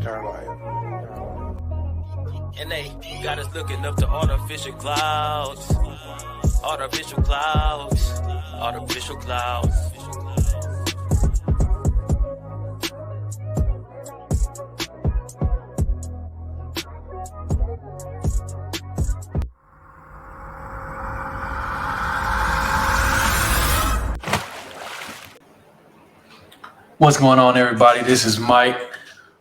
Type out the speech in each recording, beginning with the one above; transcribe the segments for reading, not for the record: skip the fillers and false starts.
And they got us looking up to artificial clouds. Artificial clouds. Artificial clouds. What's going on, everybody? This is Mike.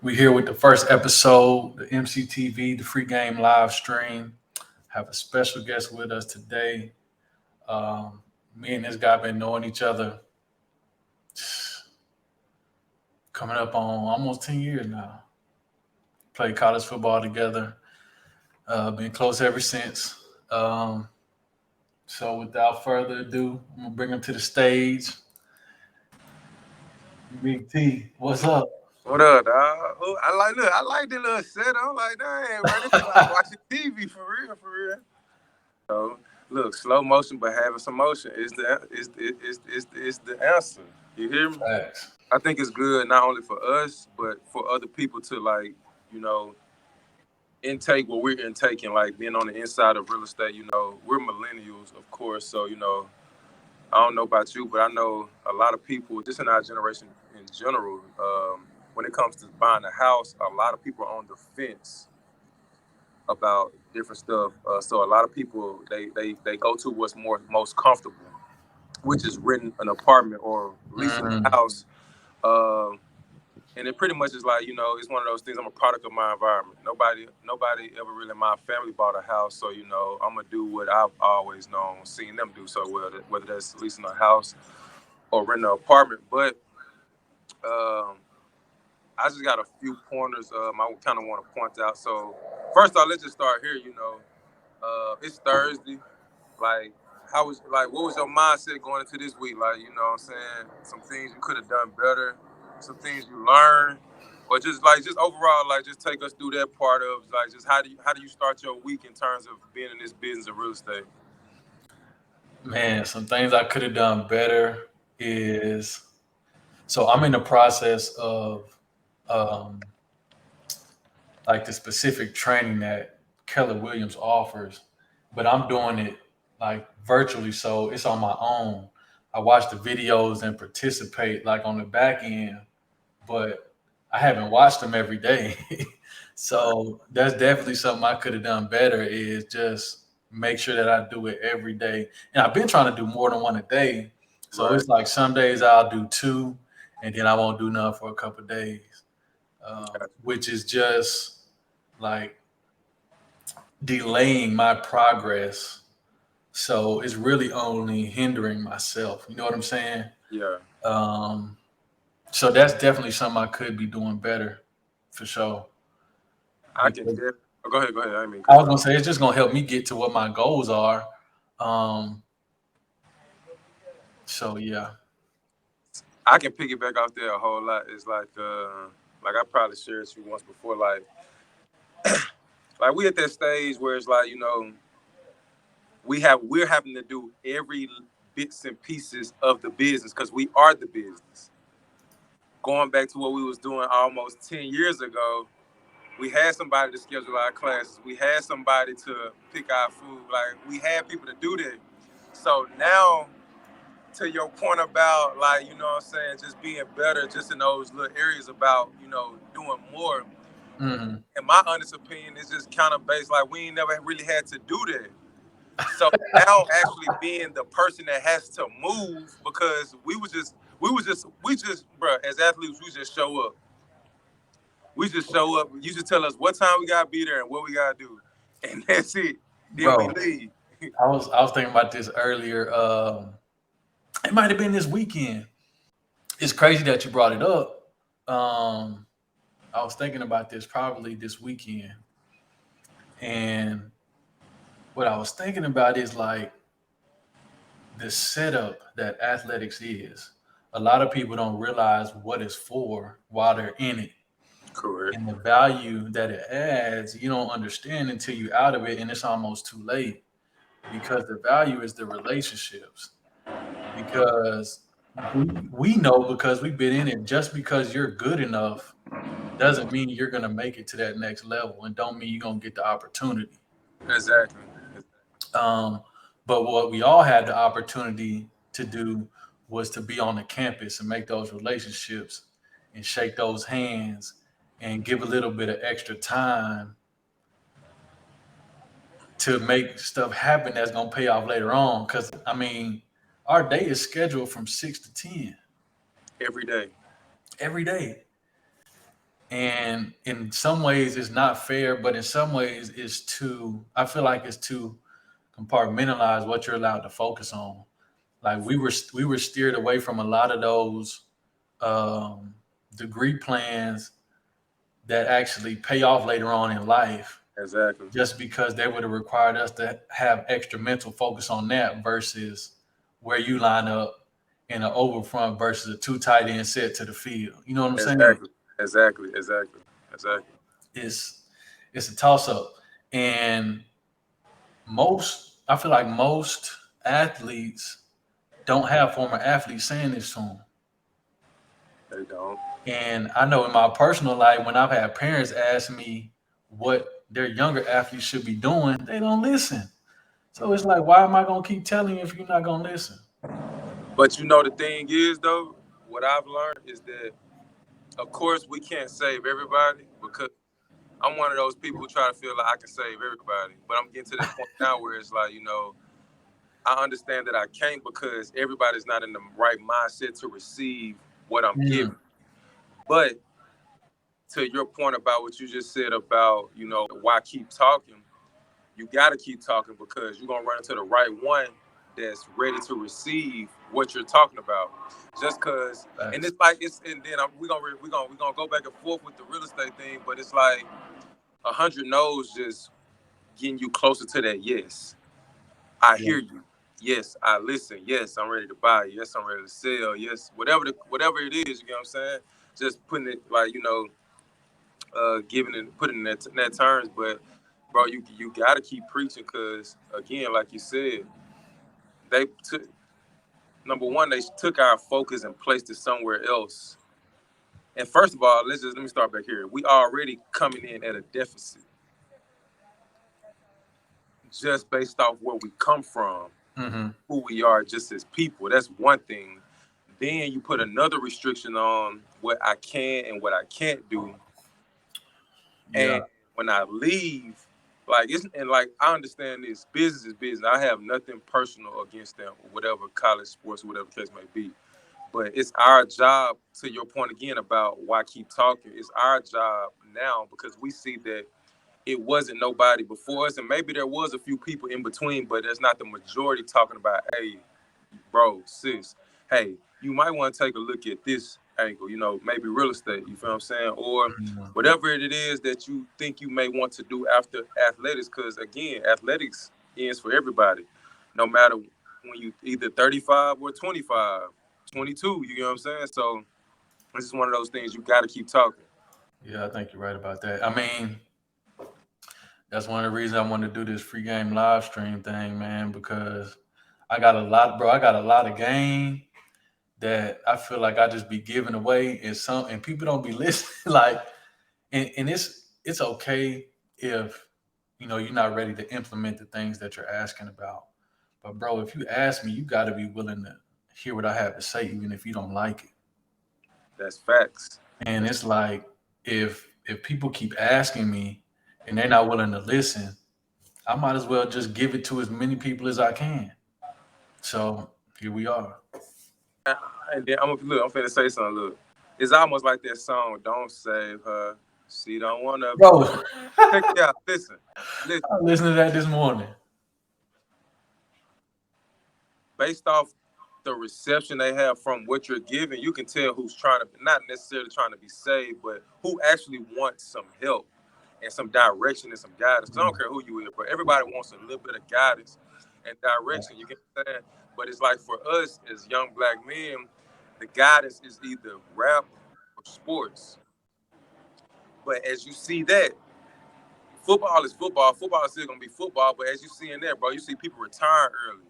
We're here with the first episode, the MCTV, the free game live stream. Have a special guest with us today. Me and this guy been knowing each other coming up on almost 10 years now. Played college football together. Been close ever since. So without further ado, I'm going to bring him to the stage. Big T, what's up? What up, dog? Oh, I like the little set. I'm like, dang, bro, this is like watching TV for real. So, look, slow motion, but having some motion is the answer. You hear me? Thanks. I think it's good not only for us, but for other people to intake what we're intaking, like being on the inside of real estate. We're millennials, of course, so I don't know about you, but I know a lot of people, just in our generation in general, when it comes to buying a house, a lot of people are on the fence about different stuff. So a lot of people, they go to what's most comfortable, which is renting an apartment or leasing a house. And it pretty much is like, it's one of those things. I'm a product of my environment. Nobody ever really in my family bought a house. So, I'm going to do what I've always known, seen them do so well, whether that's leasing a house or renting an apartment. But I just got a few pointers I kind of want to point out. So first off, let's just start here. It's Thursday. Like, what was your mindset going into this week? Like, you know what I'm saying? Some things you could have done better, some things you learned, or just overall, like, just take us through that part of like, just how do you start your week in terms of being in this business of real estate? Man, some things I could have done better is, so I'm in the process of like the specific training that Keller Williams offers, but I'm doing it like virtually, so it's on my own. I watch the videos and participate like on the back end, but I haven't watched them every day. So that's definitely something I could have done better, is just make sure that I do it every day. And I've been trying to do more than one a day. So Right. It's like some days I'll do two and then I won't do none for a couple of days, which is just like delaying my progress. So it's really only hindering myself. You know what I'm saying? Yeah. So that's definitely something I could be doing better, for sure. I can get. Go ahead. I was gonna say it's just gonna help me get to what my goals are. So yeah. I can piggyback off there a whole lot. It's like I probably shared with you once before, like we at that stage where it's like, we're having to do every bits and pieces of the business because we are the business. Going back to what we was doing almost 10 years ago, we had somebody to schedule our classes. We had somebody to pick our food. Like, we had people to do that. So now, to your point about, like, you know what I'm saying, just being better just in those little areas about, doing more. Mm-hmm. In my honest opinion, it's just kind of based, like, we ain't never really had to do that. So now actually being the person that has to move, because we just, bro, as athletes, we just show up. You just tell us what time we gotta be there and what we gotta do, and that's it. Then Bro, we leave. I was thinking about this earlier. It might have been this weekend. It's crazy that you brought it up. I was thinking about this probably this weekend, and what I was thinking about is like the setup that athletics is. A lot of people don't realize what it's for while they're in it. Correct. And the value that it adds, you don't understand until you're out of it, and it's almost too late, because the value is the relationships. Because we know, because we've been in it, just because you're good enough doesn't mean you're gonna make it to that next level, and don't mean you're gonna get the opportunity. Exactly. Um, but what we all had the opportunity to do was to be on the campus and make those relationships and shake those hands and give a little bit of extra time to make stuff happen that's gonna pay off later on. Because I mean, our day is scheduled from 6 to 10 Every day. every day, and in some ways it's not fair, but in some ways it's too. I feel like it's too compartmentalize what you're allowed to focus on. Like we were steered away from a lot of those um, degree plans that actually pay off later on in life, Exactly. just because they would have required us to have extra mental focus on that versus where you line up in an over front versus a two tight end set to the field. You know what I'm saying? Exactly. Exactly. Exactly. Exactly. It's it's a toss up, and I feel like most athletes don't have former athletes saying this to them. They don't. And I know in my personal life, when I've had parents ask me what their younger athletes should be doing, they don't listen. So it's like, why am I gonna keep telling you if you're not gonna listen? But you know the thing is though, what I've learned is that of course we can't save everybody because I'm one of those people who try to feel like I can save everybody. But I'm getting to that point now where it's like, I understand that I can't because everybody's not in the right mindset to receive what I'm giving. Mm, But to your point about what you just said about, why keep talking, you got to keep talking because you're going to run into the right one that's ready to receive what you're talking about. Just because, and facts. it's like, and then we're gonna go back and forth with the real estate thing, but it's like 100 no's just getting you closer to that yes. I Yeah. hear you. Yes, I listen. Yes, I'm ready to buy. Yes, I'm ready to sell. Yes, whatever it is, you know what I'm saying? Just putting it like, giving it, putting it in that terms. But bro, you gotta keep preaching because again, like you said, they took number one, they took our focus and placed it somewhere else. And first of all, let me start back here. We already coming in at a deficit just based off where we come from, Hmm. who we are just as people. That's one thing. Then you put another restriction on what I can and what I can't do. Yeah. And when I leave, like like I understand this business is business. I have nothing personal against them, whatever college sports, whatever case may be. But it's our job, to your point again about why keep talking. It's our job now because we see that it wasn't nobody before us, and maybe there was a few people in between, but there's not the majority talking about, hey, bro, sis, hey, you might want to take a look at this angle, maybe real estate, you feel what I'm saying? Or Mhm. whatever it is that you think you may want to do after athletics, because again, athletics ends for everybody, no matter when you either 35 or 25, 22, you know what I'm saying? So it's just one of those things you got to keep talking. Yeah, I think you're right about that. I mean, that's one of the reasons I want to do this free game live stream thing, man, because I got a lot, bro. I got a lot of game that I feel like I just be giving away, and people don't be listening. Like, and it's okay if you're not ready to implement the things that you're asking about. But bro, if you ask me, you got to be willing to hear what I have to say, even if you don't like it. That's facts. And it's like if people keep asking me and they're not willing to listen, I might as well just give it to as many people as I can. So here we are. And then I'm finna say something. Look, it's almost like that song. Don't save her. She don't wanna be. Bro, Check it out. Listen. I listened to that this morning. Based off the reception they have from what you're giving, you can tell who's trying to, not necessarily trying to be saved, but who actually wants some help and some direction and some guidance. 'Cause I don't care who you is, but everybody wants a little bit of guidance and direction. You get what I'm saying? But it's like for us as young black men, the guidance is either rap or sports. But as you see that, football is football. Football is still gonna be football. But as you see in there, bro, you see people retire early.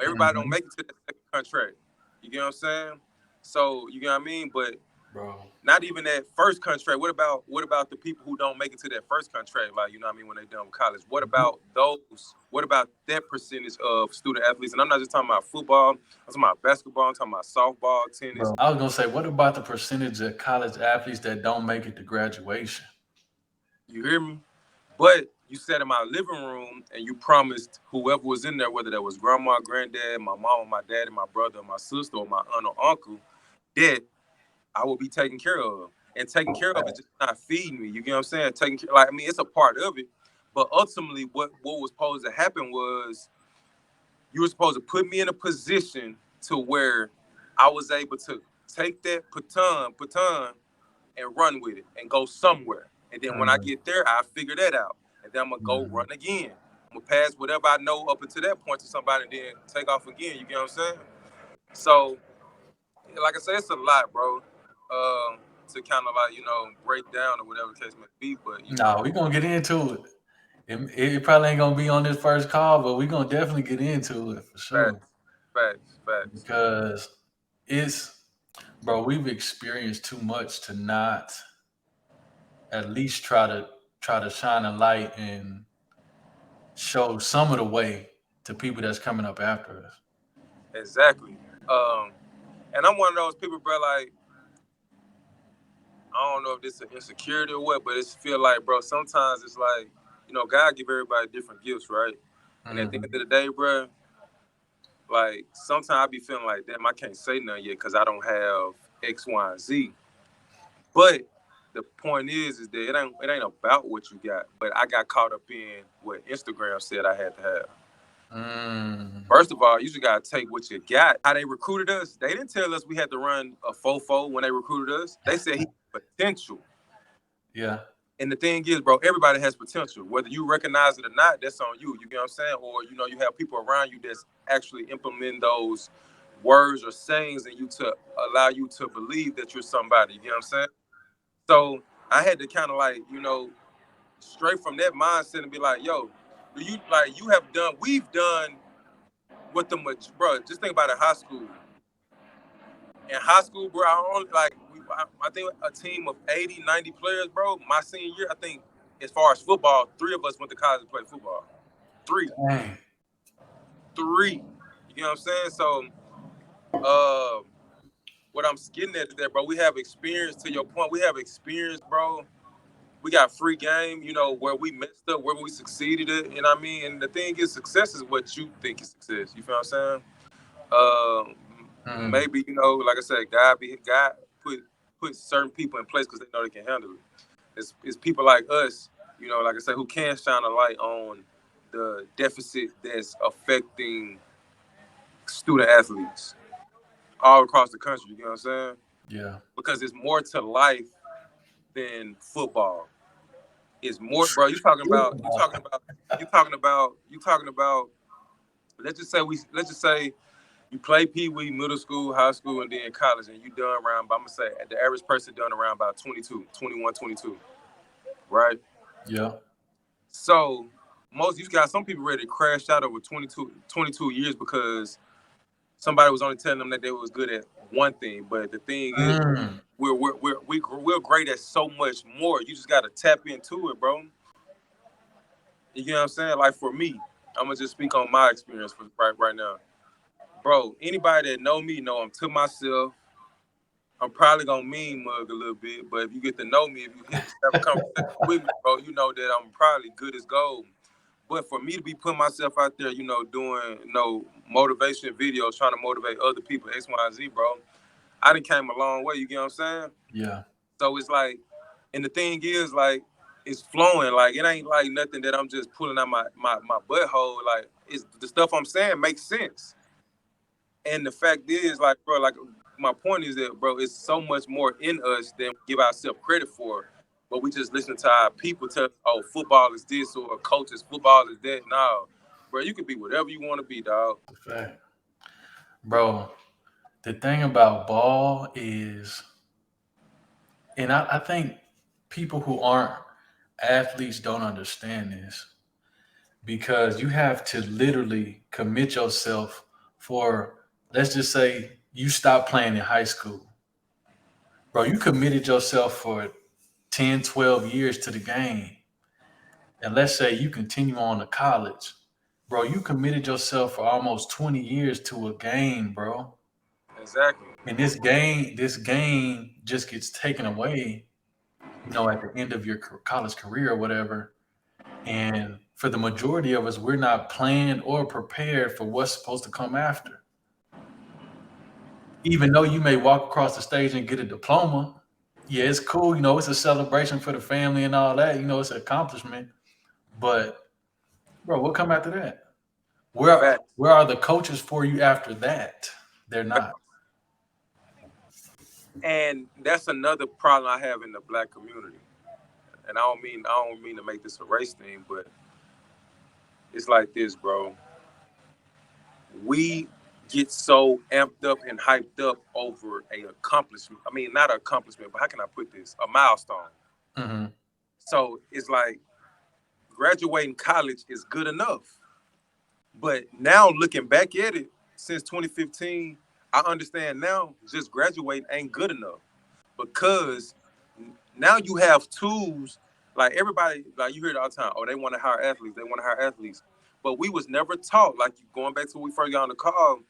Everybody don't Mhm. make it to that second contract. You get what I'm saying? So you get what I mean? But bro. Not even that first contract. What about the people who don't make it to that first contract? Like, you know what I mean, when they done with college. What about those? What about that percentage of student athletes? And I'm not just talking about football. I'm talking about basketball. I'm talking about softball, tennis. Bro, I was gonna say, what about the percentage of college athletes that don't make it to graduation? You hear me? But you sat in my living room and you promised whoever was in there, whether that was grandma, granddad, my mom, my dad, and my brother, my sister, or my aunt or uncle, that I will be taken care of. And taking care of is just not feeding me. You get what I'm saying? Taking care, like, I mean, it's a part of it. But ultimately, what was supposed to happen was you were supposed to put me in a position to where I was able to take that baton and run with it and go somewhere. And then when I get there, I figure that out. And then I'm gonna go run again. I'm gonna pass whatever I know up until that point to somebody and then take off again. You get what I'm saying? So, like I said, it's a lot, bro. To kind of like, you know, break down or whatever the case may be. But you know, No, we're gonna get into it. It probably ain't gonna be on this first call, but we're gonna definitely get into it for sure. facts, facts. Because it's, bro, we've experienced too much to not at least try to shine a light and show some of the way to people that's coming up after us. Exactly. And I'm one of those people, bro, like, I don't know if this is insecurity or what, but it's feel like, bro, sometimes it's like, you know, God give everybody different gifts, right? And at the end of the day, bro, like, sometimes I be feeling like, damn, I can't say nothing yet because I don't have X, Y, and Z. But the point is that it ain't about what you got. But I got caught up in what Instagram said I had to have. First of all, you just gotta take what you got. How they recruited us, they didn't tell us we had to run a fofo when they recruited us. They said he had potential. Yeah. And the thing is, bro, everybody has potential. Whether you recognize it or not, that's on you. You get what I'm saying? Or, you know, you have people around you that's actually implementing those words or sayings and you to allow you to believe that you're somebody. You get what I'm saying? So I had to kind of like, you know, straight from that mindset and be like, yo, do you like we've done what bro, just think about it, high school. In high school, bro, I think a team of 80, 90 players, bro, my senior year, I think as far as football, 3 of us went to college and played football. 3. Dang. 3. You know what I'm saying? So what I'm getting at is that, bro, we have experience, to your point, we have experience, bro. We got free game, you know, where we messed up, where we succeeded it, you know what I mean? And the thing is, success is what you think is success. You feel what I'm saying? Maybe, you know, like I said, God put certain people in place because they know they can handle it. It's people like us, you know, like I said, who can shine a light on the deficit that's affecting student athletes all across the country. You know what I'm saying? Yeah. Because it's more to life than football. It's more, bro. You talking about. Let's just say you play Pee Wee, middle school, high school, and then college, and you done around, I'm going to say, the average person done around about 22, 21, 22, right? Yeah. So, some people ready to crash out over 22 years because somebody was only telling them that they was good at one thing. But the thing is, we're great at so much more. You just got to tap into it, bro. You know what I'm saying? Like, for me, I'm going to just speak on my experience right now. Bro, anybody that know me know I'm to myself. I'm probably gonna mean mug a little bit, but if you get to know me, if you have a conversation with me, bro, you know that I'm probably good as gold. But for me to be putting myself out there, you know, doing, you know, motivation videos, trying to motivate other people, X, Y, and Z, bro, I done came a long way. You get what I'm saying? Yeah. So it's like, and the thing is, like, it's flowing. Like, it ain't like nothing that I'm just pulling out my butthole. Like, it's the stuff I'm saying makes sense. And the fact is, like, bro, like, my point is that, bro, it's so much more in us than we give ourselves credit for. But we just listen to our people tell, oh, football is this, or coaches, football is that. No, bro, you can be whatever you want to be, dog. Fact. Bro, the thing about ball is, and I think people who aren't athletes don't understand this because you have to literally commit yourself for, let's just say you stop playing in high school. Bro, you committed yourself for 10, 12 years to the game. And let's say you continue on to college. Bro, you committed yourself for almost 20 years to a game, bro. Exactly. And this game just gets taken away, at the end of your college career or whatever. And for the majority of us, we're not planned or prepared for what's supposed to come after. Even though you may walk across the stage and get a diploma, yeah, it's cool. It's a celebration for the family and all that. It's an accomplishment. But bro, what come after that? Where Fact. where are the coaches for you after that? They're not. And that's another problem I have in the black community. And I don't mean to make this a race thing, but it's like this, bro. We get so amped up and hyped up over a accomplishment. I mean, not an accomplishment, but how can I put this? A milestone. Mm-hmm. So it's like graduating college is good enough. But now looking back at it, since 2015, I understand now just graduating ain't good enough because now you have tools. Like everybody, like you hear it all the time. Oh, they want to hire athletes. They want to hire athletes. But we was never taught, like going back to when we first got on the call,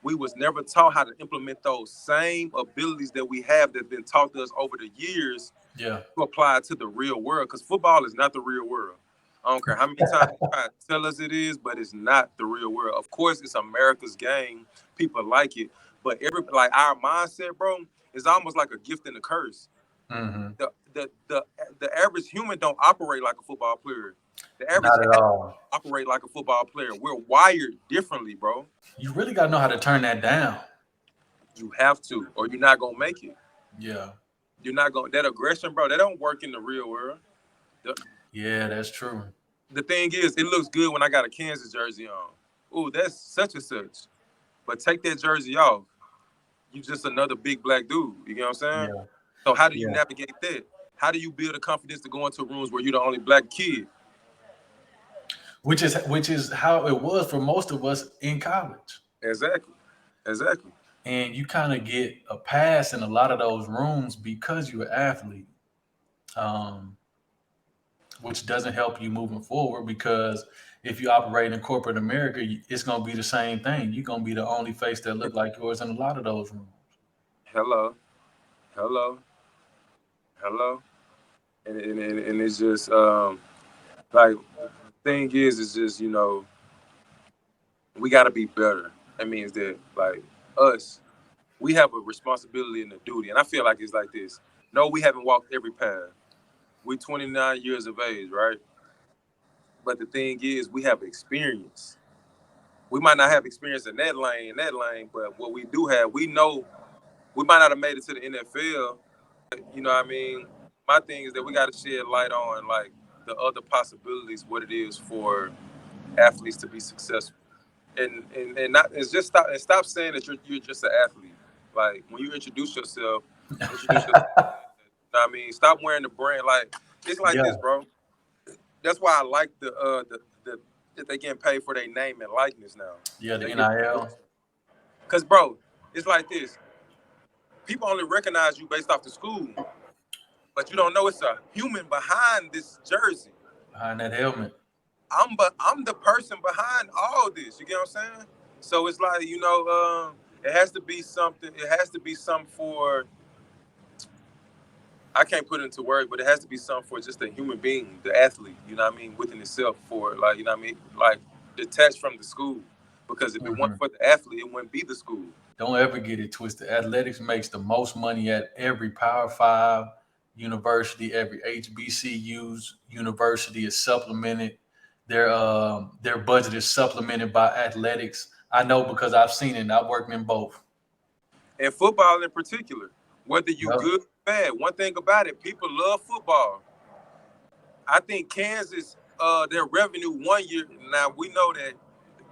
we was never taught how to implement those same abilities that we have that's been taught to us over the years Yeah. to apply to the real world. Because football is not the real world. I don't care how many times you try to tell us it is, but it's not the real world. Of course, it's America's game. People like it. But like our mindset, bro, is almost like a gift and a curse. Mm-hmm. The average human don't operate like a football player. The average Not at all. operate like a football player. We're wired differently, bro. You really got to know how to turn that down. You have to, or you're not gonna make it. Yeah. You're not gonna that aggression, bro. That don't work in the real world. Yeah, that's true. The thing is, it looks good when I got a Kansas jersey on. Ooh, that's such and such. But take that jersey off, you just another big black dude. You get what I'm saying? Yeah. So how do you Yeah. navigate that? How do you build a confidence to go into rooms where you're the only black kid? Which is how it was for most of us in college. Exactly. And you kind of get a pass in a lot of those rooms because you're an athlete, which doesn't help you moving forward because if you operate in corporate America, it's going to be the same thing. You're going to be the only face that look like yours in a lot of those rooms. Hello. And it's just like the thing is just, we got to be better. That means that like us, we have a responsibility and a duty. And I feel like it's like this. No, we haven't walked every path. We're 29 years of age, right? But the thing is, we have experience. We might not have experience in that lane, but what we do have, we know we might not have made it to the NFL. You know what I mean? My thing is that we got to shed light on like the other possibilities, what it is for athletes to be successful. And not it's just stop saying that you're just an athlete. Like when you introduce yourself, you know what I mean? Stop wearing the brand. Like it's like this, bro. That's why I like the that they getting paid for their name and likeness now. Yeah, the NIL. Cause bro, it's like this. People only recognize you based off the school, but you don't know it's a human behind this jersey, behind that helmet. I'm the person behind all this. You get what I'm saying? So it's like it has to be something. It has to be something for. I can't put it into words, but it has to be something for just a human being, the athlete. You know what I mean? Within itself, for like you know what I mean, like detached from the school. Because if it weren't for the athlete, it wouldn't be the school. Don't ever get it twisted. Athletics makes the most money at every Power 5 university, every HBCU's university is supplemented. Their budget is supplemented by athletics. I know because I've seen it and I've worked in both. And football in particular, whether you good or bad, one thing about it, people love football. I think Kansas, their revenue one year, now we know that,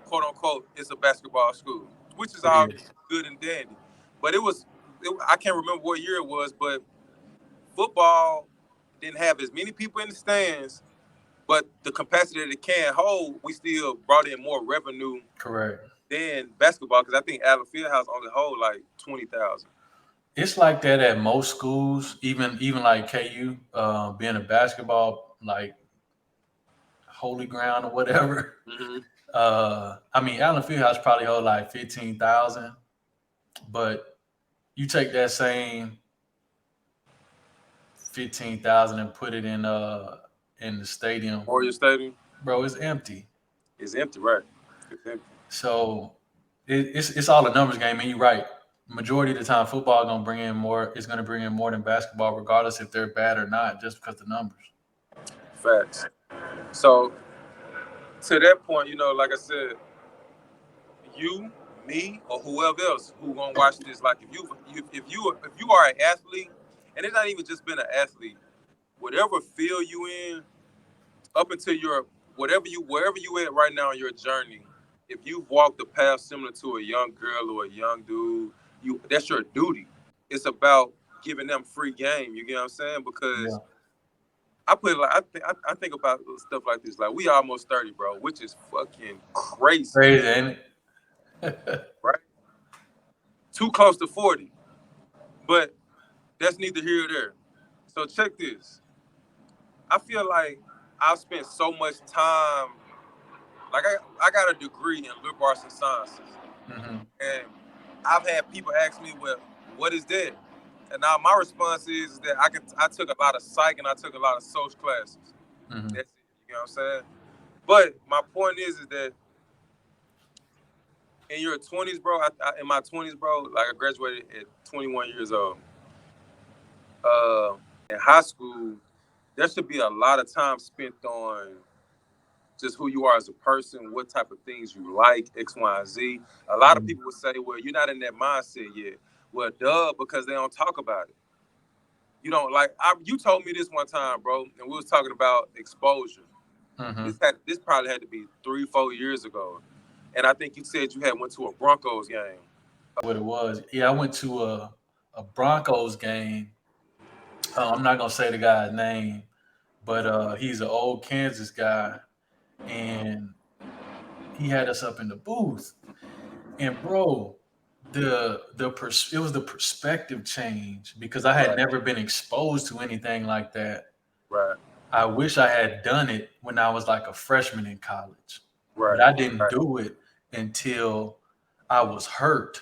quote unquote, it's a basketball school, which is all good and dandy. But I can't remember what year it was, but football didn't have as many people in the stands, but the capacity that it can hold, we still brought in more revenue. Correct. Than basketball, because I think Allen Fieldhouse only hold like 20,000. It's like that at most schools, even like KU, being a basketball like holy ground or whatever. Mm-hmm. I mean, Allen Fieldhouse probably hold like 15,000, but you take that same 15,000 and put it in the stadium, Warrior Stadium bro, it's empty. is empty, right? It's empty. So it's all a numbers game, and you're right. Majority of the time, football gonna bring in more. It's gonna bring in more than basketball, regardless if they're bad or not, just because the numbers. Facts. So to that point, you know, like I said, you, me, or whoever else who gonna watch this, like if you are an athlete, and it's not even just being an athlete, whatever field you in, up until your wherever you at right now in your journey, if you've walked a path similar to a young girl or a young dude, that's your duty. It's about giving them free game. You get what I'm saying? Yeah, Because I put it like I think about stuff like this. Like we almost 30, bro, which is fucking crazy, crazy, ain't it? right? Too close to 40, but that's neither here or there. So check this. I feel like I've spent so much time. Like I got a degree in liberal arts and sciences, Hmm. and I've had people ask me, "Well, what is that?" And now my response is that I took a lot of psych and I took a lot of social classes. Hmm. That's it. You know what I'm saying? But my point is that in your 20s, bro, in my 20s, bro, like I graduated at 21 years old. Uh, in high school, there should be a lot of time spent on just who you are as a person, what type of things you like, X, Y, and Z. A lot of people would say, well, you're not in that mindset yet. Well, duh, because they don't talk about it. You don't like. You told me this one time, bro, and we was talking about exposure. Hmm. This probably had to be 3-4 years ago, and I think you said you had went to a Broncos game. What it was? Yeah, I went to a Broncos game. I'm not gonna say the guy's name, but he's an old Kansas guy, and he had us up in the booth. And bro, it was the perspective change because I had Right, never been exposed to anything like that. right, I wish I had done it when I was like a freshman in college, but right, I didn't right, do it until I was hurt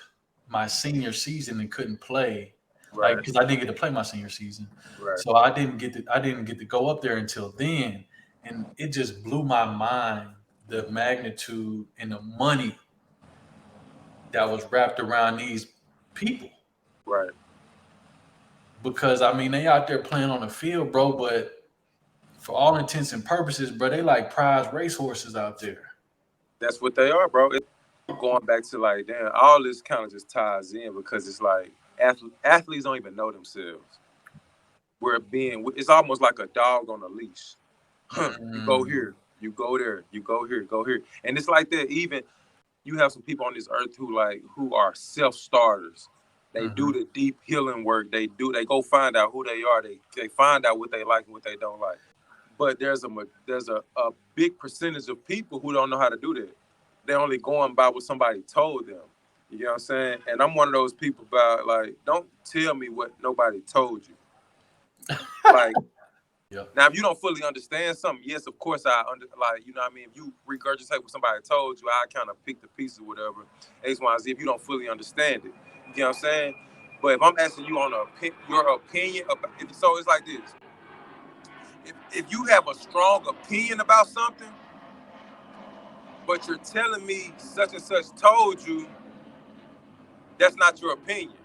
my senior season and couldn't play, like right, because I didn't get to play my senior season, right, so I didn't get to go up there until then, and it just blew my mind the magnitude and the money that was wrapped around these people. right. Because I mean, they out there playing on the field, bro, but for all intents and purposes, bro, they like prize racehorses out there. That's what they are, bro. Going back to like, damn, all this kind of just ties in because it's like athletes don't even know themselves. It's almost like a dog on a leash. Huh, you go Mm, here, you go there, you go here, go here. And it's like that. Even you have some people on this earth who are self-starters. They do mhm, the they healing work. They go find out who they are. They find out what they like and what they don't like. But there's a big percentage of people who don't know how to do that. They're only going by what somebody told them. You know what I'm saying? And I'm one of those people about like, don't tell me what nobody told you. Like yep. now, if you don't fully understand something, yes, of course like, you know what I mean? If you regurgitate what somebody told you, I kind of pick the pieces or whatever. X, Y, Z, if you don't fully understand it. You know what I'm saying? But if I'm asking you on your opinion, so it's like this. If you have a strong opinion about something, but you're telling me such and such told you, that's not your opinion.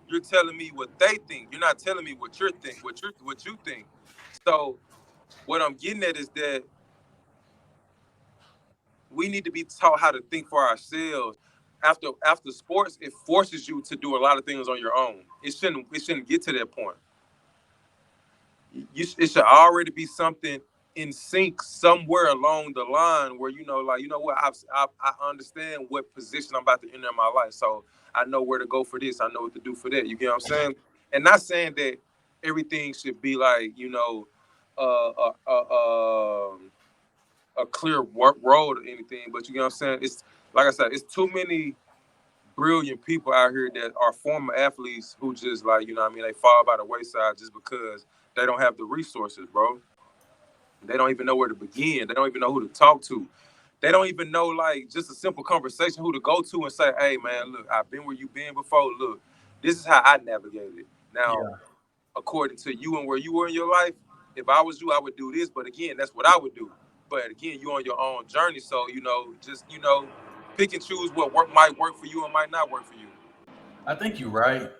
You're telling me what they think. You're not telling me what you think. So what I'm getting at is that we need to be taught how to think for ourselves. After sports, it forces you to do a lot of things on your own. It shouldn't get to that point. It should already be something in sync somewhere along the line where you know, like, you know what, I understand what position I'm about to enter in my life, so I know where to go for this. I know what to do for that. You get what I'm saying? And not saying that everything should be like, you know, uh, uh, uh, um, a clear work road or anything, but you know what I'm saying? It's like I said, it's too many brilliant people out here that are former athletes who just like, you know what I mean, they fall by the wayside just because they don't have the resources, bro. They don't even know where to begin. They don't even know who to talk to. They don't even know, like, just a simple conversation, who to go to and say, hey, man, look, I've been where you've been before. Look, this is how I navigated it. Now, Yeah. according to you and where you were in your life, if I was you, I would do this. But again, that's what I would do. But again, you're on your own journey. So, just, pick and choose what might work for you and might not work for you. I think you're right.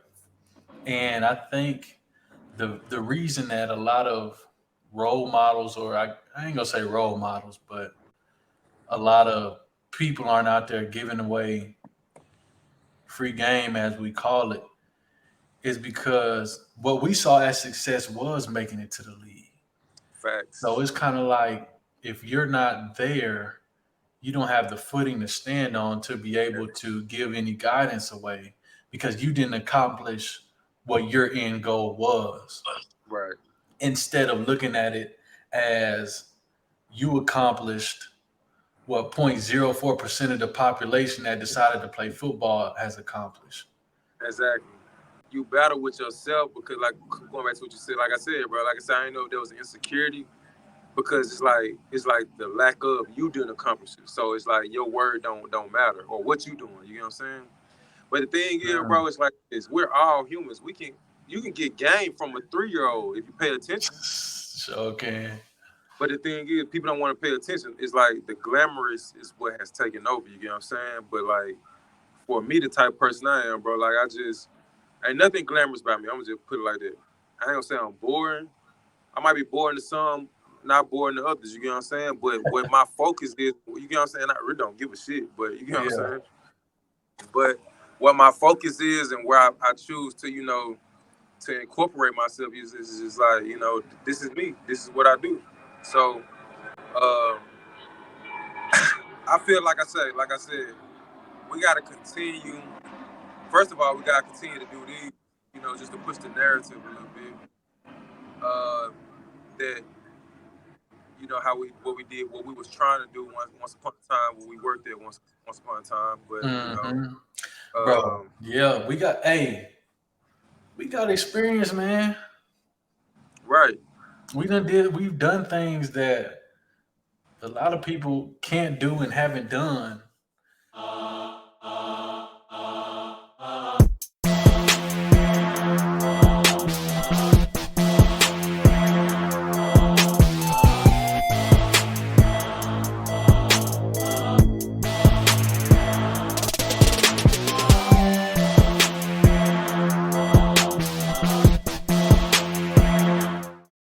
And I think the reason that a lot of role models, or I ain't gonna say role models, but a lot of people aren't out there giving away free game, as we call it, is because what we saw as success was making it to the league. So Facts. it's kind of like, if you're not there, you don't have the footing to stand on to be able to give any guidance away, because you didn't accomplish what your end goal was. Right. Instead of looking at it as you accomplished what 0.04% of the population that decided to play football has accomplished. Exactly. You battle with yourself because, like, going back to what you said, like I said, bro, like I said, I didn't know if there was an insecurity because it's like the lack of you didn't accomplish it. So it's like your word don't matter or what you doing. You know what I'm saying? But the thing is, bro, it's like this: we're all humans. You can get game from a 3-year-old if you pay attention. So can. But the thing is, people don't want to pay attention. It's like the glamorous is what has taken over. You get what I'm saying? But like for me, the type of person I am, bro, like I just ain't nothing glamorous about me. I'm gonna just put it like that. I ain't gonna say I'm boring. I might be boring to some, not boring to others. You get what I'm saying? But what my focus is, you get what I'm saying? I really don't give a shit. But you get what I'm Yeah. saying? But what my focus is and where I choose to, to incorporate myself is just like, this is me. This is what I do. So uh, I feel like I said, we gotta continue. First of all, we gotta continue to do these, just to push the narrative a little bit. That how what we did, what we was trying to do once upon a time, when we worked there once upon a time. But Hmm. Bro, um, yeah, we got experience, man. right, We've done things that a lot of people can't do and haven't done.